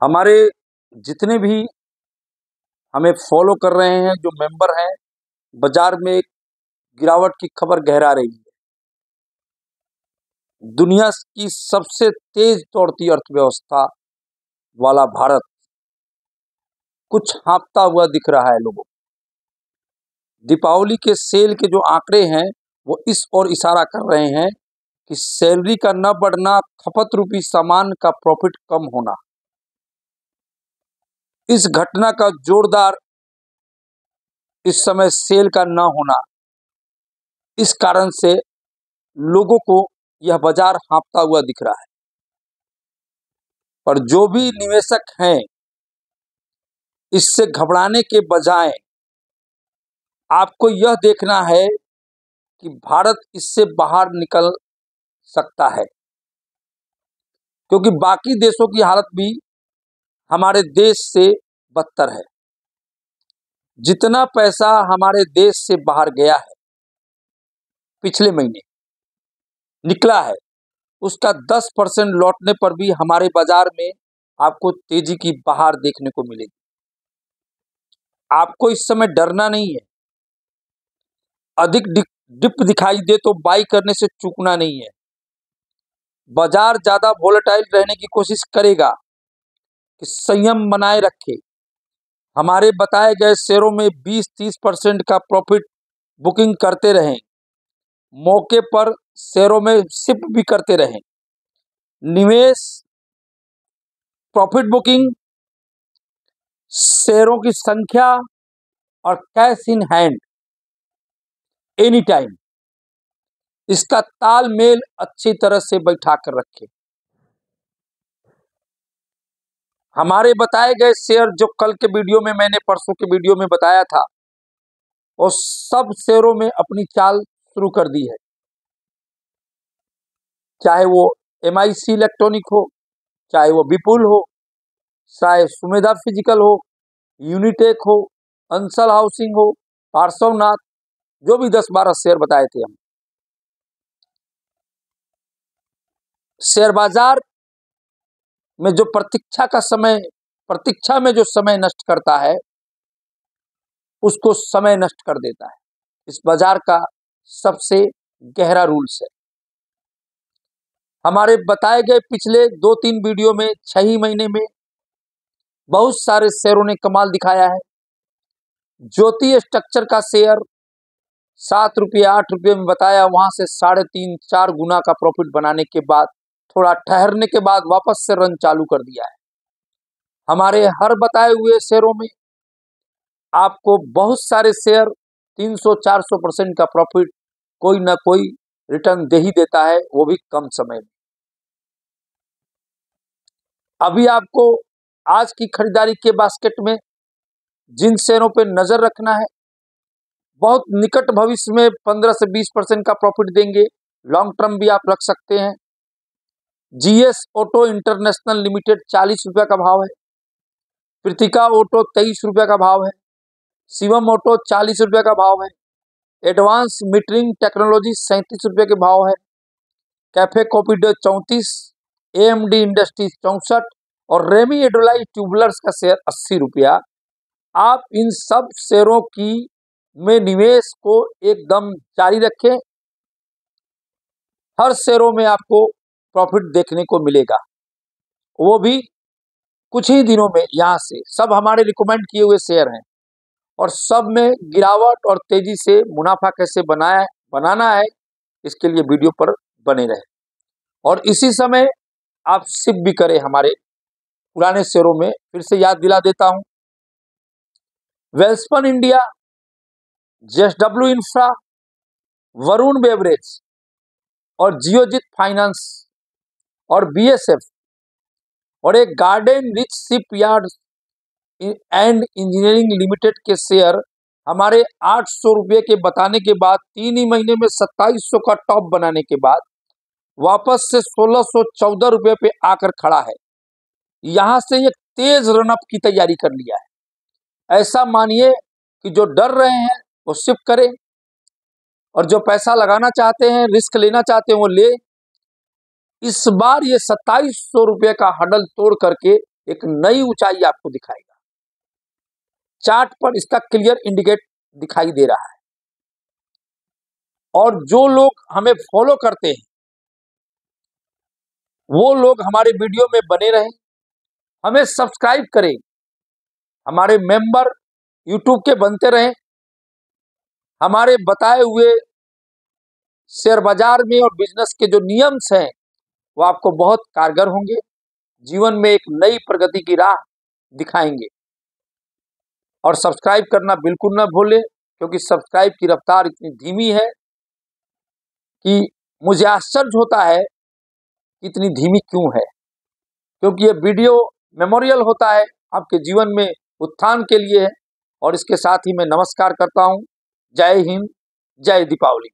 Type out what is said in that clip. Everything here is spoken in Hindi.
हमारे जितने भी हमें फॉलो कर रहे हैं, जो मेंबर हैं, बाजार में गिरावट की खबर गहरा रही है। दुनिया की सबसे तेज दौड़ती अर्थव्यवस्था वाला भारत कुछ हाँफता हुआ दिख रहा है लोगों को। दीपावली के सेल के जो आंकड़े हैं वो इस ओर इशारा कर रहे हैं कि सैलरी का न बढ़ना, खपत रूपी सामान का प्रॉफिट कम होना, इस घटना का जोरदार इस समय सेल का न होना, इस कारण से लोगों को यह बाजार हाँफता हुआ दिख रहा है। पर जो भी निवेशक हैं, इससे घबराने के बजाय आपको यह देखना है कि भारत इससे बाहर निकल सकता है, क्योंकि बाकी देशों की हालत भी हमारे देश से बदतर है। जितना पैसा हमारे देश से बाहर गया है, पिछले महीने निकला है, उसका 10% लौटने पर भी हमारे बाजार में आपको तेजी की बहार देखने को मिलेगी। आपको इस समय डरना नहीं है। अधिक डिप दिखाई दे तो बाई करने से चूकना नहीं है। बाजार ज्यादा वोलेटाइल रहने की कोशिश करेगा कि संयम बनाए रखे। हमारे बताए गए शेयरों में 20-30% का प्रॉफिट बुकिंग करते रहें। मौके पर शेयरों में शिफ्ट भी करते रहें। निवेश, प्रॉफिट बुकिंग, शेयरों की संख्या और cash in hand any time, इसका तालमेल अच्छी तरह से बैठा कर रखें। हमारे बताए गए शेयर जो कल के वीडियो में, मैंने परसों के वीडियो में बताया था, और सब शेयरों में अपनी चाल शुरू कर दी है। चाहे वो MIC इलेक्ट्रॉनिक हो, चाहे वो विपुल हो, चाहे सुमेधा फिजिकल हो, यूनिटेक हो, अंसल हाउसिंग हो, पार्श्वनाथ, जो भी 10-12 शेयर बताए थे हम। शेयर बाजार में जो प्रतीक्षा में जो समय नष्ट करता है, उसको समय नष्ट कर देता है। इस बाजार का सबसे गहरा रूल्स है। हमारे बताए गए पिछले 2-3 वीडियो में 6 ही महीने में बहुत सारे शेयरों ने कमाल दिखाया है। ज्योति स्ट्रक्चर का शेयर 7 रुपये 8 रुपये में बताया, वहां से 3.5-4 गुना का प्रॉफिट बनाने के बाद, थोड़ा ठहरने के बाद वापस से रन चालू कर दिया है। हमारे हर बताए हुए शेयरों में आपको बहुत सारे शेयर 300-400% का प्रॉफिट, कोई ना कोई रिटर्न दे ही देता है, वो भी कम समय में। अभी आपको आज की खरीदारी के बास्केट में जिन शेयरों पे नजर रखना है, बहुत निकट भविष्य में 15 से 20% का प्रॉफिट देंगे। लॉन्ग टर्म भी आप रख सकते हैं। GS ऑटो इंटरनेशनल लिमिटेड 40 रुपये का भाव है। कृतिका ऑटो 23 रुपये का भाव है। शिवम ऑटो 40 रुपये का भाव है। एडवांस मीटरिंग टेक्नोलॉजी 37 रुपये के भाव है। Cafe coffee day 34, AMD industries 64 और रेमी एडोलाइज ट्यूबुलर्स का शेयर 80 रुपया। आप इन सब शेयरों की में निवेश को एकदम जारी रखें। हर शेयरों में आपको प्रॉफिट देखने को मिलेगा, वो भी कुछ ही दिनों में। यहाँ से सब हमारे रिकमेंड किए हुए शेयर हैं, और सब में गिरावट और तेजी से मुनाफा कैसे बनाना है, इसके लिए वीडियो पर बने रहे। और इसी समय आप शिफ्ट भी करें हमारे पुराने शेयरों में। फिर से याद दिला देता हूं, Welspun India, JSW infra, Varun beverage और जियोजित फाइनेंस और BSF और एक garden rich ship yard and engineering limited के शेयर हमारे 800 रुपये के बताने के बाद, 3 ही महीने में 2700 का टॉप बनाने के बाद वापस से 1614 रुपये पे आकर खड़ा है। यहां से एक तेज रनअप की तैयारी कर लिया है। ऐसा मानिए कि जो डर रहे हैं वो शिफ्ट करें, और जो पैसा लगाना चाहते हैं, रिस्क लेना चाहते हैं, वो ले। इस बार ये 2700 रुपये का हडल तोड़ करके एक नई ऊंचाई आपको दिखाएगा। चार्ट पर इसका क्लियर इंडिकेट दिखाई दे रहा है। और जो लोग हमें फॉलो करते हैं वो लोग हमारे वीडियो में बने रहें, हमें सब्सक्राइब करें, हमारे मेंबर यूट्यूब के बनते रहें। हमारे बताए हुए शेयर बाजार में और बिजनेस के जो नियम्स हैं वो आपको बहुत कारगर होंगे, जीवन में एक नई प्रगति की राह दिखाएंगे। और सब्सक्राइब करना बिल्कुल ना भूलें, क्योंकि सब्सक्राइब की रफ्तार इतनी धीमी है कि मुझे आश्चर्य होता है कि इतनी धीमी क्यों है। क्योंकि ये वीडियो मेमोरियल होता है, आपके जीवन में उत्थान के लिए है। और इसके साथ ही मैं नमस्कार करता हूँ। जय हिंद, जय दीपावली।